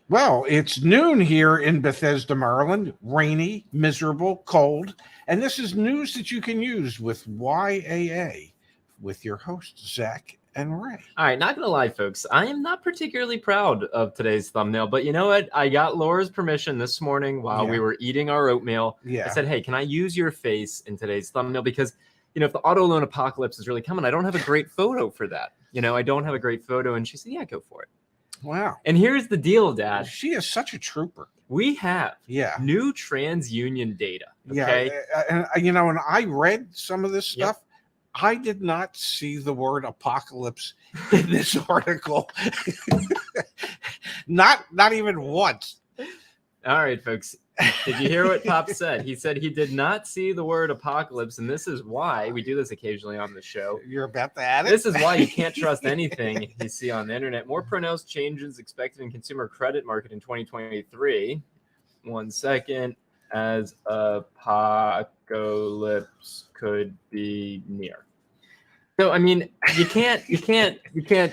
Well, it's noon here in Bethesda, Maryland. Rainy, miserable, cold. And this is news that you can use with YAA with your hosts, Zach and Ray. All right, not gonna lie, folks. I am not particularly proud of today's thumbnail, but you know what? I got Laura's permission this morning while we were eating our oatmeal. Yeah. I said, hey, can I use your face in today's thumbnail? Because, if the auto loan apocalypse is really coming, I don't have a great photo for that. I don't have a great photo. And she said, yeah, go for it. Wow. And here's the deal, Dad. She is such a trooper. We have new TransUnion data. Okay. Yeah. And I read some of this stuff. Yep. I did not see the word apocalypse in this article. not even once. All right, folks. Did you hear what Pop said? He said he did not see the word apocalypse, and this is why we do this occasionally on the show. You're about to add it? This is why you can't trust anything you see on the internet. More pronounced changes expected in consumer credit market in 2023. 1 second. As apocalypse could be near. So, I mean, you can't,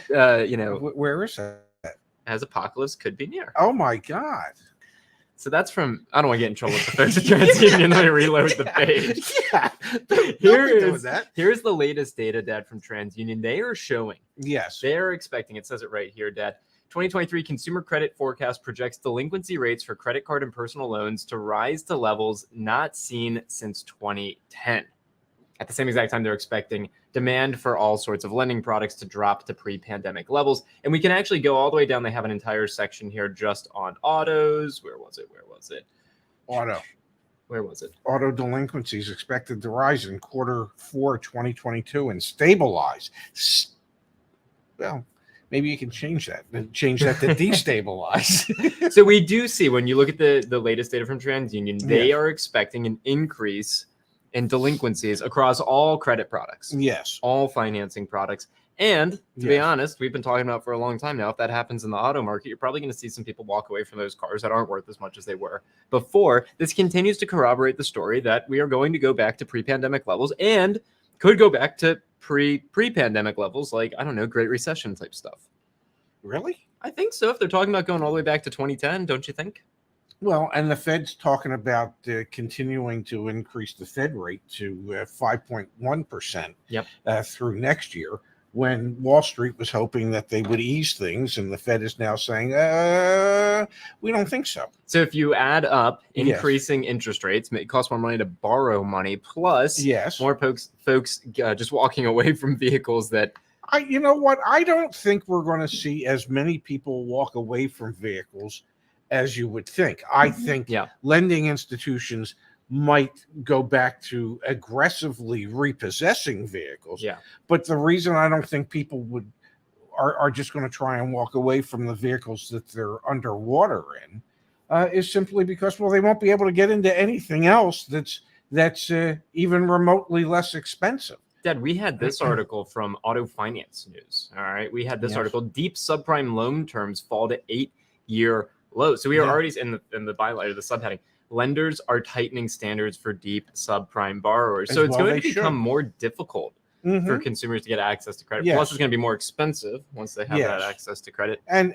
Where is that? As apocalypse could be near. Oh, my God. So that's from, I don't want to get in trouble with the folks at TransUnion. Let me reload the page. Yeah. Here's the latest data, Dad, from TransUnion. They are showing. Yes. They're expecting, it says it right here, Dad. 2023 consumer credit forecast projects delinquency rates for credit card and personal loans to rise to levels not seen since 2010. At the same exact time, they're expecting demand for all sorts of lending products to drop to pre-pandemic levels. And we can actually go all the way down. They have an entire section here just on autos. Where was it? Auto. Where was it? Auto delinquencies expected to rise in Q4 2022 and stabilize. Well, maybe you can change that to destabilize. So we do see, when you look at the latest data from TransUnion, they are expecting an increase in delinquencies across all credit products. Yes. All financing products. And to be honest, we've been talking about for a long time now, if that happens in the auto market, you're probably going to see some people walk away from those cars that aren't worth as much as they were before. This continues to corroborate the story that we are going to go back to pre-pandemic levels and could go back to pre-pandemic levels, like, I don't know, Great Recession type stuff. Really? I think so. If they're talking about going all the way back to 2010, don't you think? Well, and the Fed's talking about continuing to increase the Fed rate to 5.1% through next year, when Wall Street was hoping that they would ease things, and the Fed is now saying, we don't think so. So if you add up increasing interest rates, it costs more money to borrow money, plus more folks just walking away from vehicles that... You know what? I don't think we're going to see as many people walk away from vehicles as you would think. I think lending institutions might go back to aggressively repossessing vehicles. Yeah. But the reason I don't think people are just going to try and walk away from the vehicles that they're underwater in is simply because, they won't be able to get into anything else that's even remotely less expensive. Dad, we had this article from Auto Finance News. All right. We had this article, deep subprime loan terms fall to 8-year low. So we are already in the byline, or the subheading. Lenders are tightening standards for deep subprime borrowers. So it's going to become more difficult for consumers to get access to credit. Plus, it's going to be more expensive once they have that access to credit. And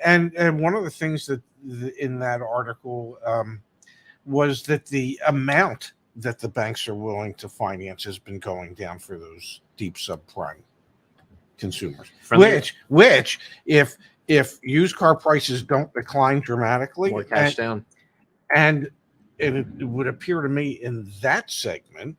one of the things that in that article was that the amount that the banks are willing to finance has been going down for those deep subprime consumers. Which if used car prices don't decline dramatically, more cash down, and it would appear to me in that segment,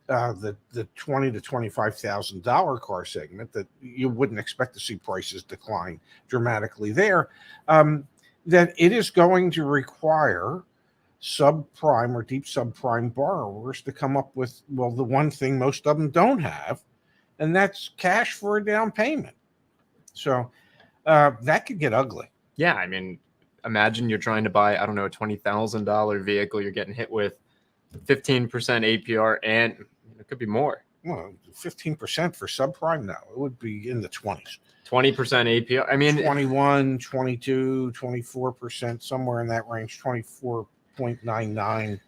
the $20,000 to $25,000 car segment, that you wouldn't expect to see prices decline dramatically there, that it is going to require subprime or deep subprime borrowers to come up with, the one thing most of them don't have, and that's cash for a down payment. So that could get ugly. Yeah, I mean, imagine you're trying to buy, I don't know, a $20,000 vehicle. You're getting hit with 15% APR, and it could be more. Well, 15% for subprime? No, it would be in the 20s. 20% APR? I mean, 21, 22, 24%, somewhere in that range, 24.99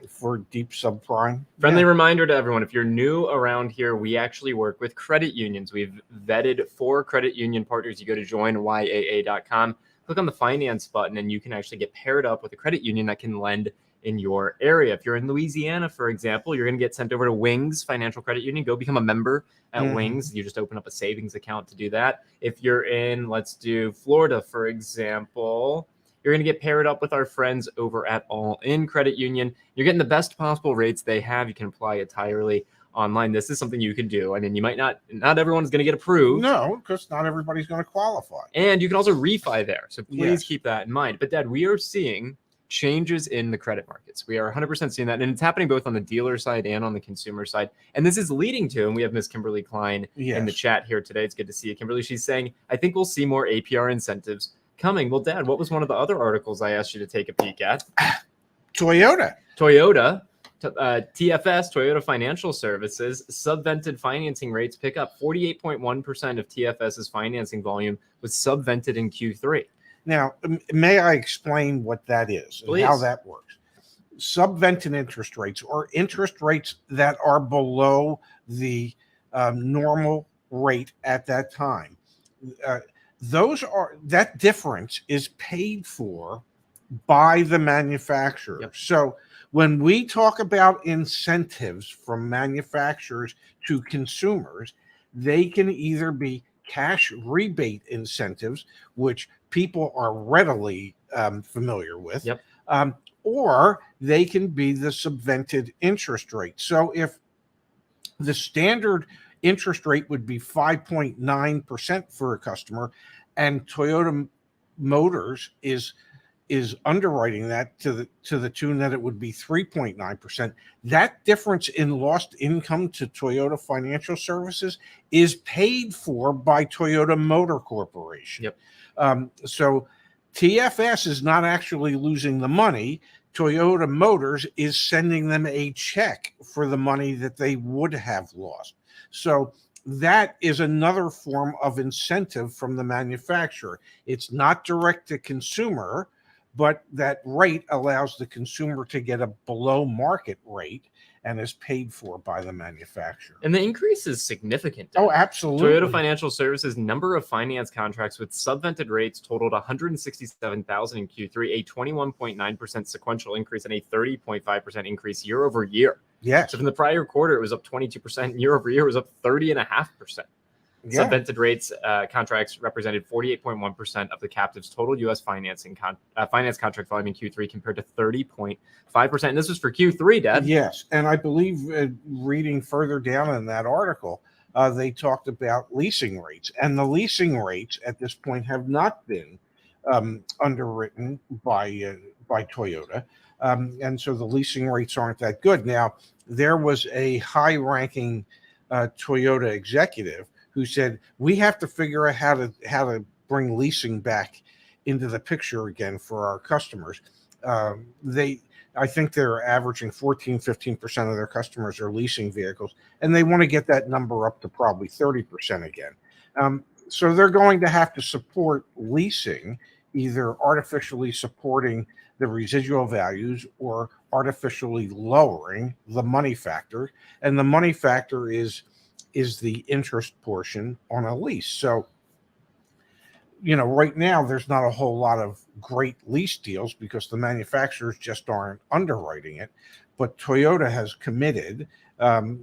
for deep subprime. Friendly reminder to everyone, if you're new around here, we actually work with credit unions. We've vetted 4 credit union partners. You go to joinyaa.com. click on the finance button and you can actually get paired up with a credit union that can lend in your area. If you're in Louisiana, for example, you're going to get sent over to Wings Financial Credit Union. Go become a member at Wings. You just open up a savings account to do that. If you're in, let's do Florida, for example, you're going to get paired up with our friends over at All In Credit Union. You're getting the best possible rates they have. You can apply entirely online. This is something you can do. I mean, you might not everyone's going to get approved. No, because not everybody's going to qualify. And you can also refi there. So please Yes. keep that in mind. But Dad, we are seeing changes in the credit markets. We are 100% seeing that. And it's happening both on the dealer side and on the consumer side. And this is leading to, and we have Miss Kimberly Klein in the chat here today. It's good to see you, Kimberly. She's saying, I think we'll see more APR incentives coming. Well, Dad, what was one of the other articles I asked you to take a peek at? Toyota. TFS, Toyota Financial Services, subvented financing rates pick up. 48.1% of TFS's financing volume was subvented in Q3. Now, may I explain what that is and Please. how that works? Subvented interest rates, or interest rates that are below the normal rate at that time. That difference is paid for by the manufacturer. Yep. So when we talk about incentives from manufacturers to consumers, they can either be cash rebate incentives, which people are readily familiar with, Yep. Or they can be the subvented interest rate. So if the standard interest rate would be 5.9% for a customer, and Toyota Motors is underwriting that to the tune that it would be 3.9%. That difference in lost income to Toyota Financial Services is paid for by Toyota Motor Corporation. Yep. So TFS is not actually losing the money. Toyota Motors is sending them a check for the money that they would have lost. So that is another form of incentive from the manufacturer. It's not direct to consumer, but that rate allows the consumer to get a below market rate and is paid for by the manufacturer. And the increase is significant. Oh, absolutely. Toyota Financial Services number of finance contracts with subvented rates totaled 167,000 in Q3, a 21.9% sequential increase and a 30.5% increase year over year. Yes. So from the prior quarter, it was up 22%. Year over year, it was up 30.5%. Yeah. Subvented rates contracts represented 48.1% of the captive's total U.S. finance contract volume in Q3 compared to 30.5%. And this was for Q3, Dad. Yes. And I believe reading further down in that article, they talked about leasing rates. And the leasing rates at this point have not been underwritten by Toyota. And so the leasing rates aren't that good. Now, there was a high-ranking Toyota executive who said, we have to figure out how to bring leasing back into the picture again for our customers. I think they're averaging 15% of their customers are leasing vehicles, and they want to get that number up to probably 30% again. So they're going to have to support leasing, either artificially supporting the residual values or artificially lowering the money factor. And the money factor is the interest portion on a lease. So, right now there's not a whole lot of great lease deals because the manufacturers just aren't underwriting it. But Toyota has committed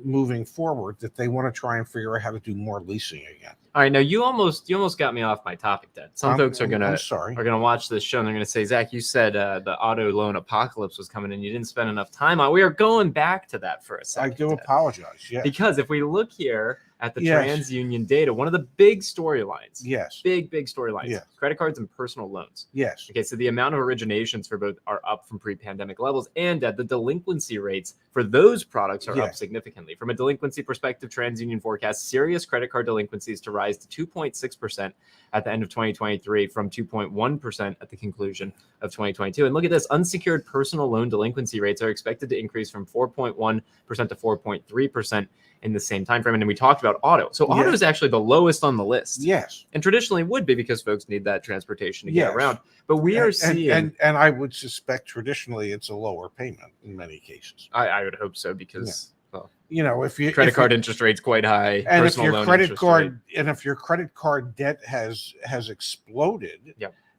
moving forward that they want to try and figure out how to do more leasing again. All right, now you almost got me off my topic, Dad. Some folks are gonna watch this show and they're gonna say, Zach, you said the auto loan apocalypse was coming and you didn't spend enough time on. We are going back to that for a second. I do apologize. Yeah, because if we look here at the TransUnion data, one of the big storylines. Yes. Big storylines. Yes. Credit cards and personal loans. Yes. Okay, so the amount of originations for both are up from pre-pandemic levels, and the delinquency rates for those products are up significantly. From a delinquency perspective, TransUnion forecasts serious credit card delinquencies to rise to 2.6% at the end of 2023 from 2.1% at the conclusion of 2022. And look at this, unsecured personal loan delinquency rates are expected to increase from 4.1% to 4.3% in the same time frame. And then we talked about auto. So auto is actually the lowest on the list. Yes. And traditionally would be because folks need that transportation to get around. But we are seeing... And I would suspect traditionally it's a lower payment in many cases. I would hope so because... Well, if you credit card interest rates quite high, and if your credit card debt has exploded,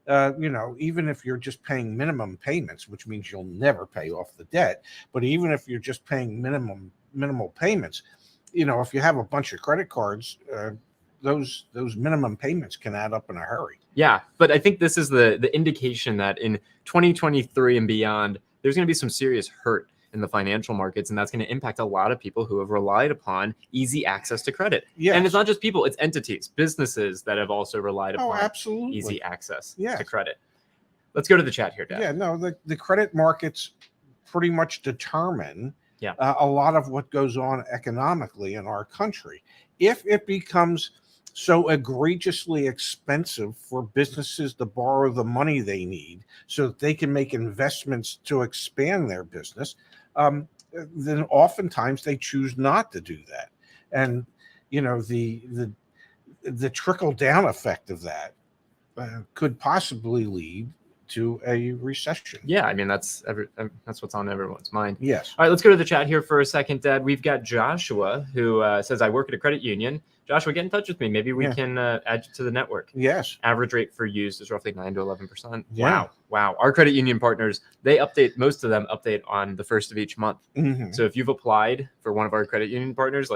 even if you're just paying minimum payments, which means you'll never pay off the debt, but even if you're just paying minimal payments, if you have a bunch of credit cards, those minimum payments can add up in a hurry. Yeah, but I think this is the indication that in 2023 and beyond, there's going to be some serious hurt in the financial markets, and that's going to impact a lot of people who have relied upon easy access to credit. Yes. And it's not just people, it's entities, businesses that have also relied upon absolutely. easy access Yes. to credit. Let's go to the chat here, Dad. Yeah, no, the credit markets pretty much determine a lot of what goes on economically in our country. If it becomes so egregiously expensive for businesses to borrow the money they need so that they can make investments to expand their business, then oftentimes they choose not to do that. And the trickle down effect of that could possibly lead to a recession. Yeah, I mean that's what's on everyone's mind. Yes. All right, let's go to the chat here for a second, Dad. We've got Joshua who says, "I work at a credit union." Joshua, get in touch with me. Maybe we can add you to the network. Yes. Average rate for used is roughly 9 to 11%. Yeah. Wow. Our credit union partners, most of them update on the first of each month. Mm-hmm. So if you've applied for one of our credit union partners,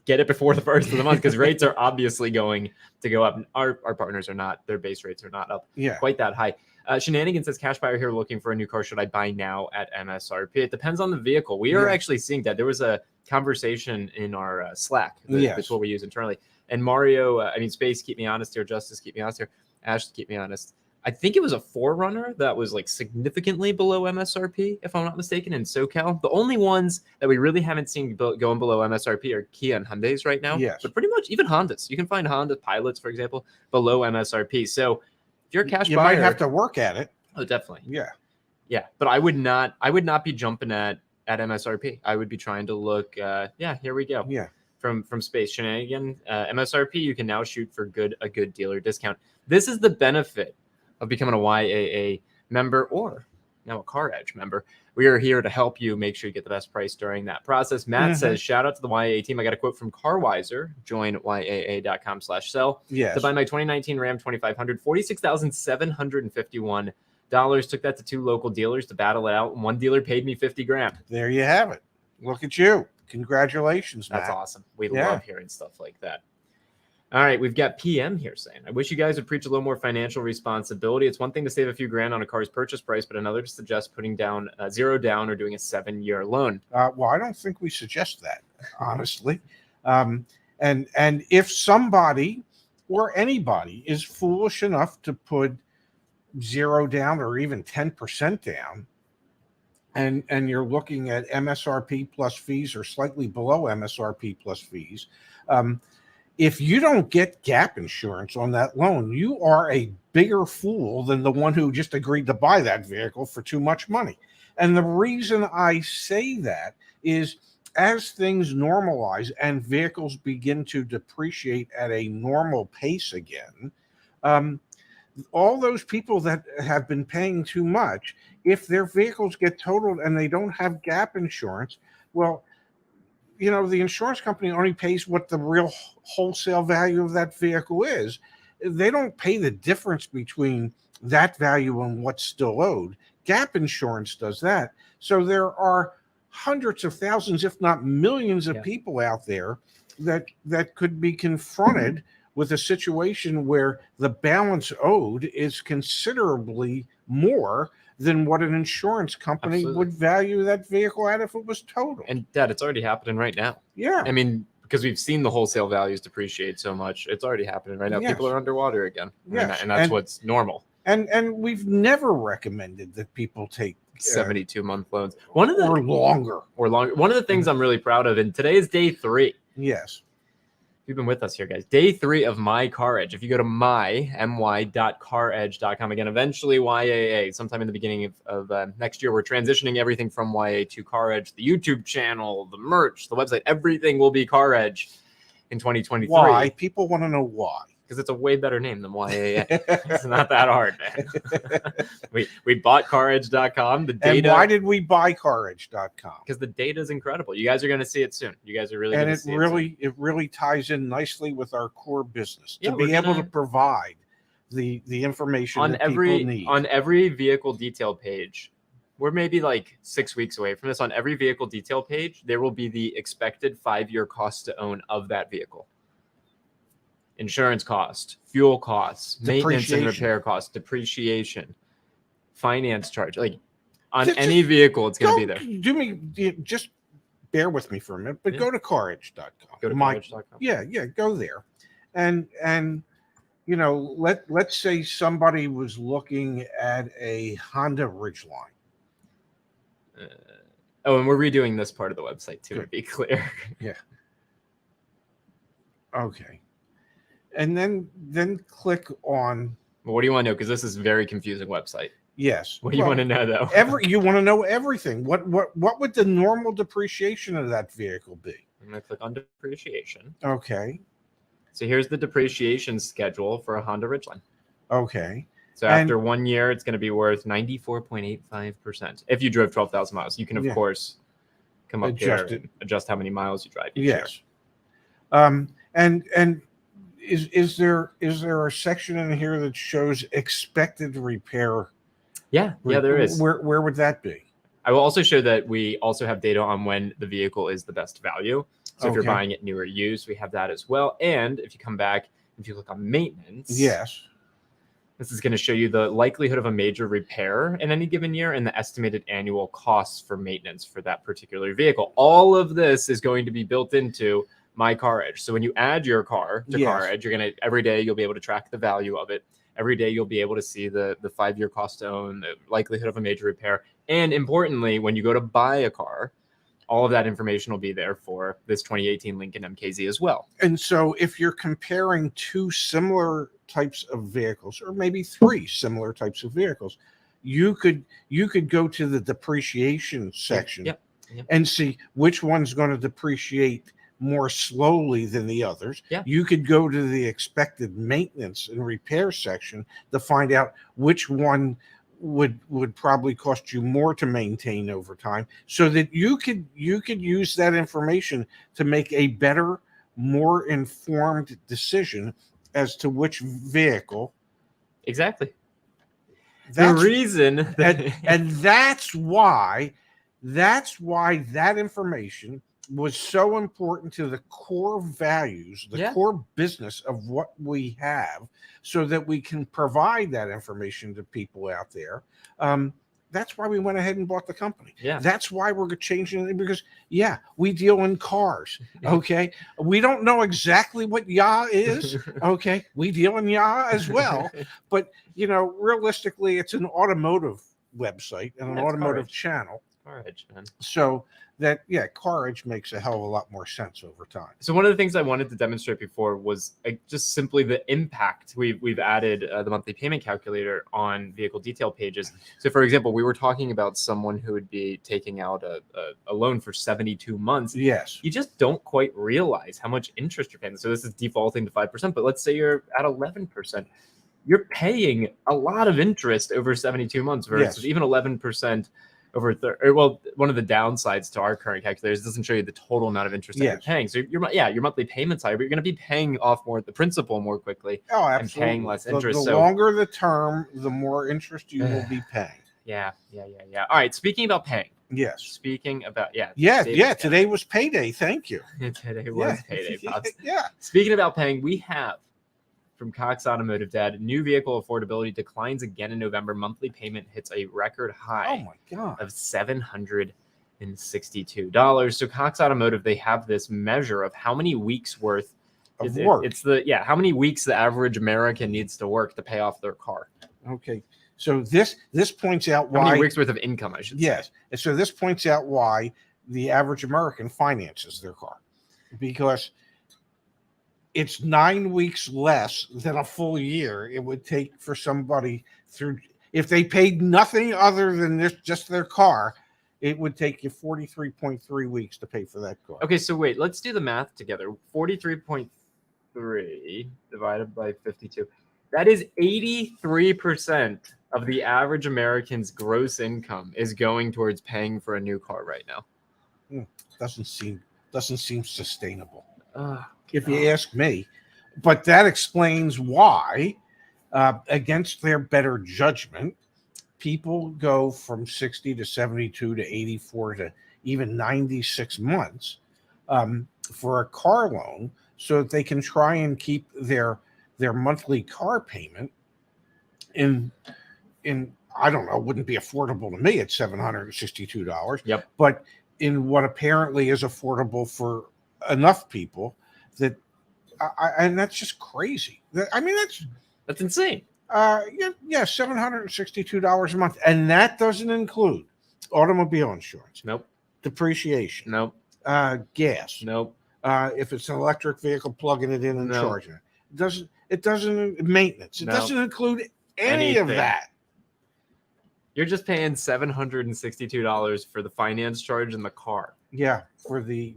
get it before the first of the month, because rates are obviously going to go up. Our partners are not, their base rates are not up quite that high. Shenanigans says, cash buyer here looking for a new car. Should I buy now at MSRP? It depends on the vehicle. We are actually seeing that. There was a conversation in our Slack. That's what we use internally. And Mario, Space, keep me honest here. Justice, keep me honest here. Ash, keep me honest. I think it was a 4Runner that was significantly below MSRP, if I'm not mistaken, in SoCal. The only ones that we really haven't seen going below MSRP are Kia and Hyundais right now. Yes. But pretty much even Hondas. You can find Honda Pilots, for example, below MSRP. So if you're a cash buyer, you might have to work at it. Oh, definitely. Yeah. But I would not be jumping at MSRP. I would be trying to look. Here we go. Yeah. From Space Shenanigan, MSRP, you can now shoot for a good dealer discount. This is the benefit of becoming a YAA member or now a Car Edge member. We are here to help you make sure you get the best price during that process. Matt says, shout out to the YAA team. I got a quote from CarWiser. Join YAA.com/sell. Yes. To buy my 2019 Ram 2500, $46,751. Took that to 2 local dealers to battle it out, and one dealer paid me $50,000. There you have it. Look at you. Congratulations, Matt. That's awesome. We love hearing stuff like that. All right, we've got PM here saying, I wish you guys would preach a little more financial responsibility. It's one thing to save a few grand on a car's purchase price, but another to suggest putting down zero down or doing a 7-year loan. Well, I don't think we suggest that, honestly. And if somebody or anybody is foolish enough to put zero down or even 10% down, and you're looking at MSRP plus fees or slightly below MSRP plus fees, if you don't get gap insurance on that loan, you are a bigger fool than the one who just agreed to buy that vehicle for too much money. And the reason I say that is as things normalize and vehicles begin to depreciate at a normal pace again, all those people that have been paying too much, if their vehicles get totaled and they don't have gap insurance, well, the insurance company only pays what the real wholesale value of that vehicle is. They don't pay the difference between that value and what's still owed. Gap insurance does that. So there are hundreds of thousands, if not millions of people out there that could be confronted with a situation where the balance owed is considerably more than what an insurance company would value that vehicle at if it was totaled. And Dad, it's already happening right now. Yeah. I mean, because we've seen the wholesale values depreciate so much, it's already happening right now. Yes. People are underwater again. Yes. And that's what's normal. And we've never recommended that people take 72-month loans. Or longer. One of the things I'm really proud of, and today is day 3. Yes. You've been with us here, guys. Day 3 of My Car Edge. If you go to my.caredge.com, again, eventually YAA, sometime in the beginning of next year, we're transitioning everything from YA to Car Edge, the YouTube channel, the merch, the website, everything will be Car Edge in 2023. Why? People want to know why. Because it's a way better name than YAA. It's not that hard, man. we bought caredge.com. The data. And why did we buy caredge.com? Because the data is incredible. You guys are going to see it soon. You guys are really going to see it soon. It really ties in nicely with our core business Yeah, to be able to provide the information on that people every need. on every vehicle detail page. We're maybe like 6 weeks away from this. On every vehicle detail page, there will be the expected 5-year cost to own of that vehicle. Insurance cost, fuel costs, maintenance and Depreciation. repair costs, depreciation, finance charge. Like on Just- any vehicle, it's going to be Go there. do me just bear with me for a minute, but Yeah. go to carage.com. Go to My- college.com. Yeah, go there. And you know, let's say somebody was looking at a Honda Ridgeline. Oh, and we're redoing this part of the website too, to Good. be clear. Okay. And then click on But what do you want to know? Because this is a very confusing website. yes. What do you want to know, though? You want to know everything. What would the normal depreciation of that vehicle be? I'm going to click on depreciation. Okay. So here's the depreciation schedule for a Honda Ridgeline. Okay. So after 1 year, it's going to be worth 94.85%. If you drove 12,000 miles, you can, of course, come up here and adjust how many miles you drive each year. And is there a section in here that shows expected repair? Yeah, there is. Where would that be? I will also show that we also have data on when the vehicle is the best value. So if you're buying it new or used, we have that as well. And if you come back, if you click on maintenance, yes, this is going to show you the likelihood of a major repair in any given year and the estimated annual costs for maintenance for that particular vehicle. All of this is going to be built into My Car Edge. So when you add your car to Car Edge, you're going to every day you'll be able to track the value of it. Every day you'll be able to see the 5-year cost to own, the likelihood of a major repair, and importantly, when you go to buy a car, all of that information will be there for this 2018 Lincoln MKZ as well. And so if you're comparing two similar types of vehicles, or maybe three similar types of vehicles, you could go to the depreciation section and see which one's going to depreciate more slowly than the others. You could go to the expected maintenance and repair section to find out which one would probably cost you more to maintain over time, so that you could use that information to make a better, more informed decision as to which vehicle. Exactly. The reason and that's why that information was so important to the core values, the core business of what we have, so that we can provide that information to people out there. That's why we went ahead and bought the company. That's why we're changing it, because we deal in cars. Okay. We don't know exactly what YA is. Okay. We deal in YA as well. But, realistically, it's an automotive website and an automotive channel. Car Edge, man. So that Car Edge makes a hell of a lot more sense over time. So one of the things I wanted to demonstrate before was just simply the impact. We've added the monthly payment calculator on vehicle detail pages. So for example, we were talking about someone who would be taking out a loan for 72 months. Yes. You just don't quite realize how much interest you're paying. So this is defaulting to 5%, but let's say you're at 11%. You're paying a lot of interest over 72 months versus even 11% over one of the downsides to our current calculator is it doesn't show you the total amount of interest that you're paying. So your monthly payment's higher, but you're going to be paying off more the principal more quickly. Oh, absolutely. And paying less interest. The longer the term, the more interest you will be paying. Yeah. All right. Speaking about paying. Yes. Speaking about Today was payday. Thank you. Today was payday. Pops. Yeah. Speaking about paying, we have from Cox Automotive, Dad, new vehicle affordability declines again in November. Monthly payment hits a record high of $762. So Cox Automotive, they have this measure of how many weeks worth of work. It's how many weeks the average American needs to work to pay off their car. Okay. So this points out why how many weeks worth of income, I should say. Yes. And so this points out why the average American finances their car, because it's 9 weeks less than a full year it would take for somebody if they paid nothing other than just their car, it would take you 43.3 weeks to pay for that car. Okay, so wait, let's do the math together. 43.3 divided by 52. That is 83% of the average American's gross income is going towards paying for a new car right now. Doesn't seem sustainable. If you ask me. But that explains why Against their better judgment, people go from 60 to 72 to 84 to even 96 months for a car loan so that they can try and keep their monthly car payment in I don't know, wouldn't be affordable to me at $762. Yep. But in what apparently is affordable for enough people that, and that's just crazy. I mean, That's insane. yeah, $762 a month, and that doesn't include automobile insurance, Nope. depreciation, Nope. gas. Nope. If it's an electric vehicle, plugging it in and No. charging it. It doesn't maintenance. It No. doesn't include any of Anything. that. You're just paying $762 for the finance charge in the car. Yeah, for the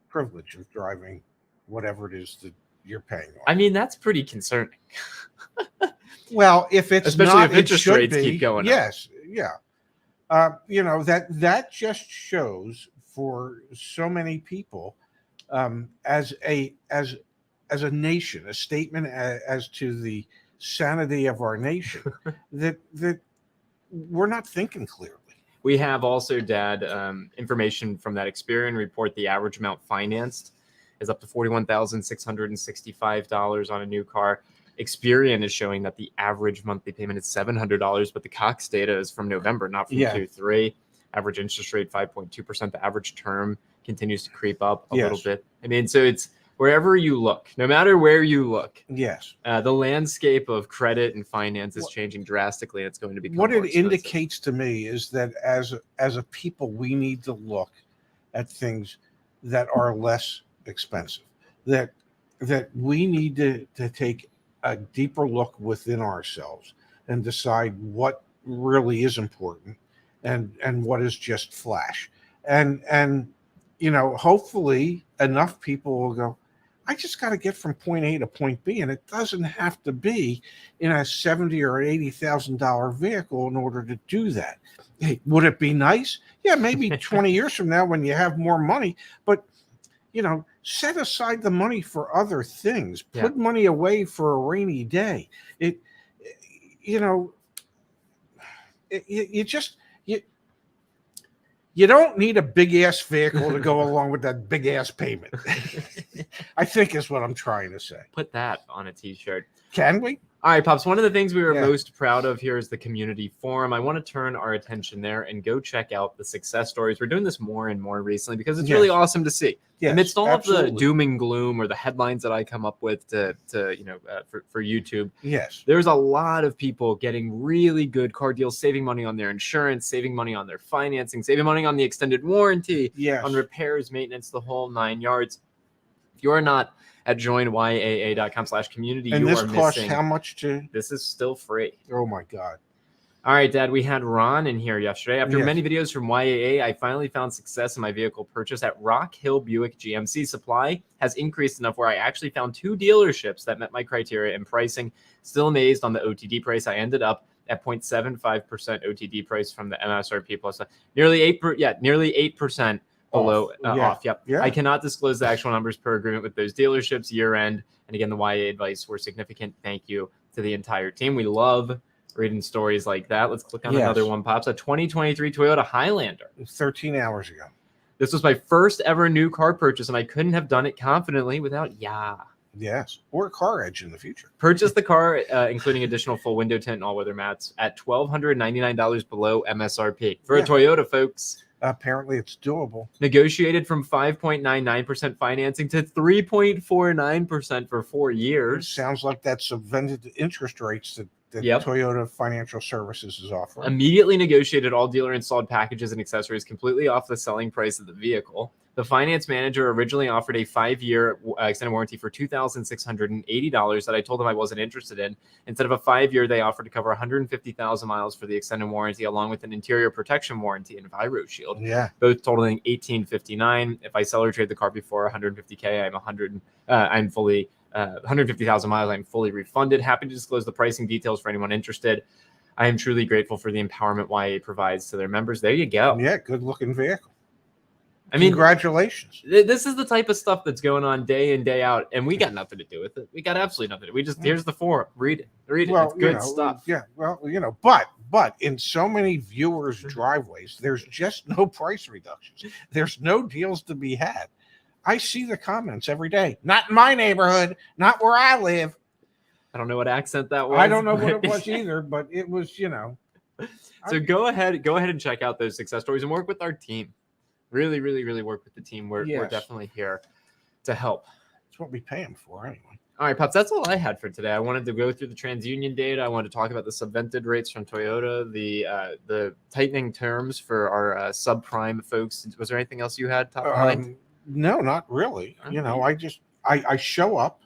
privilege of driving whatever it is that you're paying on. I mean, that's pretty concerning. Well, if it's Especially not, if interest it should rates be. keep going up. Yes, yeah. That just shows for so many people, as a nation, a statement as to the sanity of our nation, that we're not thinking clearly. We have also, Dad, information from that Experian report. The average amount financed is up to $41,665 on a new car. Experian is showing that the average monthly payment is $700, but the Cox data is from November, not from Q3. Average interest rate 5.2%. The average term continues to creep up a little bit. I mean, so it's wherever you look, no matter where you look. Yes, the landscape of credit and finance is changing drastically, and it's going to become what more it expensive. indicates to me is that as a people, we need to look at things that are less expensive. That we need to take a deeper look within ourselves and decide what really is important and what is just flash. And hopefully enough people will go, I just got to get from point A to point B, and it doesn't have to be in a $70,000 or $80,000 vehicle in order to do that. Hey, would it be nice? Yeah, maybe 20 years from now when you have more money, but set aside the money for other things. Put money away for a rainy day. You don't need a big ass vehicle to go along with that big ass payment. I think is what I'm trying to say. Put that on a t-shirt. Can we? All right, Pops. One of the things we were most proud of here is the community forum. I want to turn our attention there and go check out the success stories. We're doing this more and more recently because it's really awesome to see. Yes, amidst all absolutely. of the doom and gloom or the headlines that I come up with for YouTube, yes, there's a lot of people getting really good car deals, saving money on their insurance, saving money on their financing, saving money on the extended warranty, on repairs, maintenance, the whole 9 yards. If you're not at joinyaa.com/community, and you this are costs missing. how much to? This is still free. Oh my God. All right, Dad, we had Ron in here yesterday. After many videos from YAA, I finally found success in my vehicle purchase at Rock Hill Buick GMC. Supply has increased enough where I actually found 2 dealerships that met my criteria and pricing. Still amazed on the OTD price. I ended up at 0.75% OTD price from the MSRP plus nearly 8% below off. Yep. Yeah. I cannot disclose the actual numbers per agreement with those dealerships year end. And again, the YA advice were significant. Thank you to the entire team. We love reading stories like that. Let's click on another one, Pops. A 2023 Toyota Highlander. 13 hours ago. This was my first ever new car purchase, and I couldn't have done it confidently without Yes, or a car edge in the future. Purchased the car, including additional full window tint and all-weather mats, at $1,299 below MSRP. For a Toyota, folks. Apparently, it's doable. Negotiated from 5.99% financing to 3.49% for 4 years. It sounds like that's subvented interest rates that Toyota Financial Services is offering. Immediately negotiated all dealer installed packages and accessories completely off the selling price of the vehicle. The finance manager originally offered a 5-year extended warranty for $2,680 that I told them I wasn't interested in. Instead of a 5-year, they offered to cover 150,000 miles for the extended warranty, along with an interior protection warranty and Viro Shield. Yeah, both totaling $1,859. If I sell or trade the car before $150K, I'm fully 150,000 miles. I'm fully refunded. Happy to disclose the pricing details for anyone interested. I am truly grateful for the empowerment YA provides to their members. There you go. Yeah, good looking vehicle. I mean, congratulations. this is the type of stuff that's going on day in, day out, and we got nothing to do with it. We got absolutely nothing. We just, here's the forum. Read it. Well, It's good stuff. Yeah. Well, but in so many viewers' driveways, there's just no price reductions. There's no deals to be had. I see the comments every day. Not in my neighborhood. Not where I live. I don't know what accent that was. I don't know what it was either, but it was, So go ahead and check out those success stories and work with our team. Really, really, really work with the team. We're definitely here to help. That's what we pay them for anyway. All right, Pops, that's all I had for today. I wanted to go through the TransUnion data. I wanted to talk about the subvented rates from Toyota, the tightening terms for our subprime folks. Was there anything else you had top of mind? No, not really. Okay. I show up.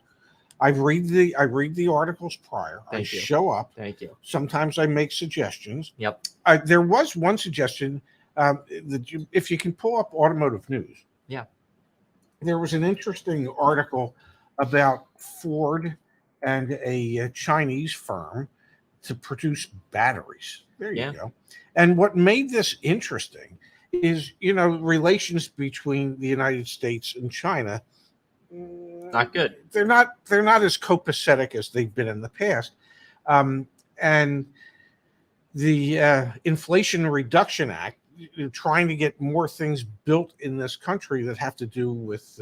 I read the articles prior. Thank you. Show up. Thank you. Sometimes I make suggestions. Yep. There was one suggestion if you can pull up automotive news. Yeah. There was an interesting article about Ford and a Chinese firm to produce batteries. There you go. And what made this interesting is, relations between the United States and China. Not good. They're not as copacetic as they've been in the past. And the Inflation Reduction Act, trying to get more things built in this country that have to do with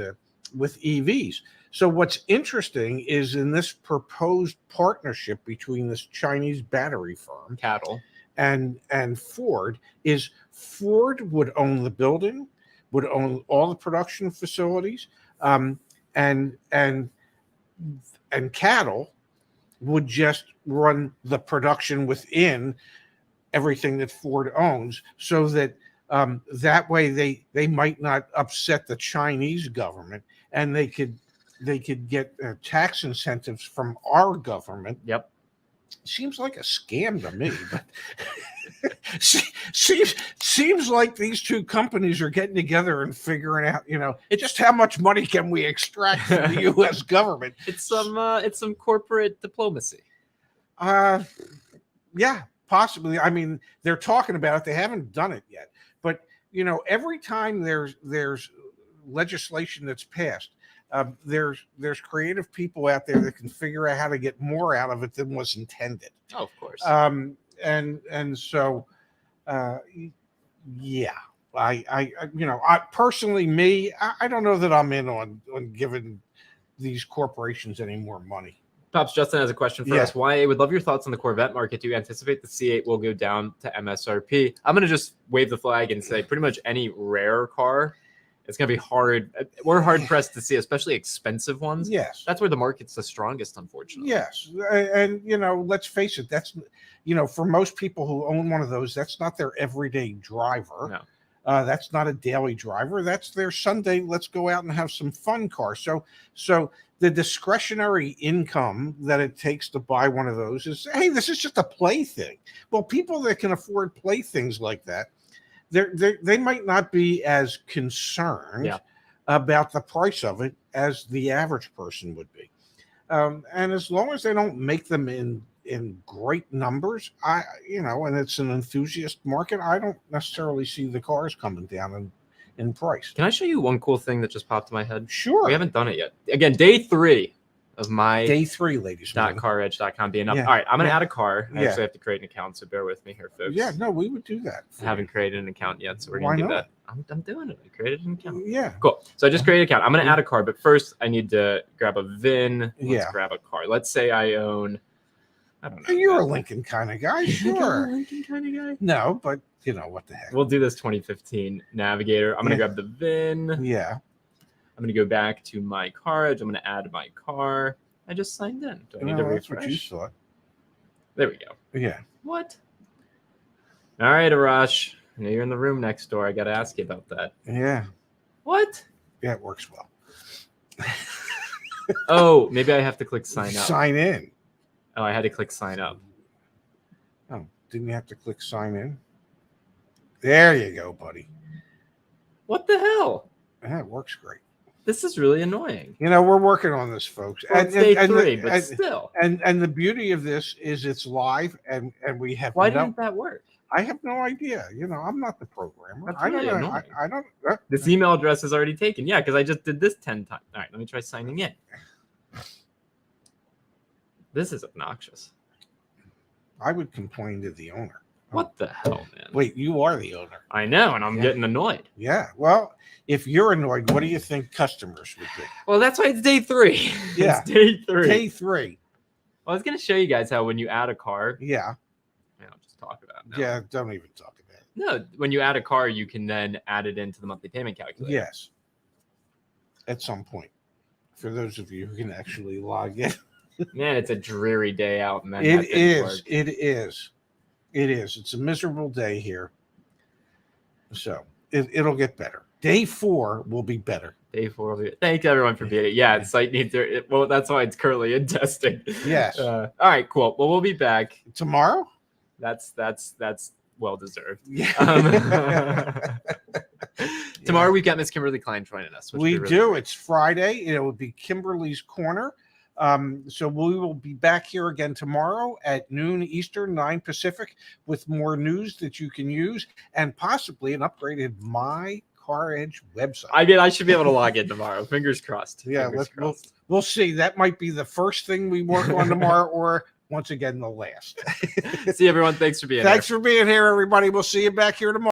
EVs. So what's interesting is in this proposed partnership between this Chinese battery firm, Cattle, and Ford, is Ford would own the building, would own all the production facilities, and Cattle would just run the production within everything that Ford owns, so that that way they might not upset the Chinese government, and they could get tax incentives from our government. Yep. Seems like a scam to me, but seems like these two companies are getting together and figuring out, just how much money can we extract from the U.S. government. It's some corporate diplomacy. Yeah, possibly. I mean, they're talking about it. They haven't done it yet. But, every time there's legislation that's passed, there's creative people out there that can figure out how to get more out of it than was intended. Oh, of course. And so, yeah, I personally, I don't know that I'm in on giving these corporations any more money. Pops, Justin has a question for us. Why? I would love your thoughts on the Corvette market. Do you anticipate the C8 will go down to MSRP? I'm going to just wave the flag and say pretty much any rare car, it's going to be hard. We're hard pressed to see, especially expensive ones. Yes. That's where the market's the strongest, unfortunately. Yes. And, let's face it, that's, for most people who own one of those, that's not their everyday driver. No. That's not a daily driver. That's their Sunday, let's go out and have some fun car. So the discretionary income that it takes to buy one of those is, hey, this is just a plaything. Well, people that can afford playthings like that, they might not be as concerned about the price of it as the average person would be. And as long as they don't make them in great numbers, and it's an enthusiast market, I don't necessarily see the cars coming down in price. Can I show you one cool thing that just popped in my head? Sure. We haven't done it yet. Again, day 3 of my day 3, ladies. .caredge.com being up. All right, I'm going to add a car. I actually have to create an account, so bear with me here, folks. Yeah, no, we would do that. I haven't created an account yet, so we're going to do that. I'm doing it. I created an account. Yeah. Cool. So I just created an account. I'm going to add a car, but first I need to grab a VIN. Let's grab a car. Let's say I own, I don't know. You're a Lincoln kind of guy, sure. I'm a Lincoln kind of guy? No, but what the heck. We'll do this 2015 Navigator. I'm going to grab the VIN. Yeah. I'm going to go back to my carriage. I'm going to add my car. I just signed in. Do I need to refresh? That's what you thought. There we go. Yeah. What? All right, Arash. I know you're in the room next door. I got to ask you about that. Yeah. What? Yeah, it works well. Oh, maybe I have to click sign up. Sign in. Oh, I had to click sign up. Oh, didn't you have to click sign in? There you go, buddy. What the hell? That works great. This is really annoying. You know, we're working on this, folks. Well, it's day 3, but still. And the beauty of this is it's live, and we have Why didn't that work? I have no idea. You know, I'm not the programmer. That's I don't really know. annoying. I don't. This email address is already taken. Yeah, because I just did this 10 times. All right, let me try signing in. This is obnoxious. I would complain to the owner. What the hell, man? Wait, you are the owner. I know, and I'm getting annoyed. Yeah. Well, if you're annoyed, what do you think customers would do? Well, that's why it's day 3. Yeah. It's day 3. Day 3. Well, I was going to show you guys how when you add a car, Yeah. I'll just talk about it now. Yeah. Don't even talk about it. No, when you add a car, you can then add it into the monthly payment calculator. Yes. At some point, for those of you who can actually log in. Man, it's a dreary day out, man. It is. It is. It is. It's a miserable day here. So it'll get better. Day 4 will be better. Day 4 will be. Thank everyone for being it. Yeah, the site needs their. Well, that's why it's currently in testing. Yes. All right, cool. Well, we'll be back Tomorrow? That's well deserved. Yeah. Tomorrow we've got Miss Kimberly Klein joining us. We do. It's Friday. It will be Kimberly's Corner. So we will be back here again tomorrow at noon Eastern, 9 Pacific, with more news that you can use and possibly an upgraded My Car Edge website. I mean, I should be able to log in tomorrow. Fingers crossed. Yeah, Fingers crossed. We'll see. That might be the first thing we work on tomorrow, or once again the last. See everyone. Thanks for being here. Thanks for being here, everybody. We'll see you back here tomorrow.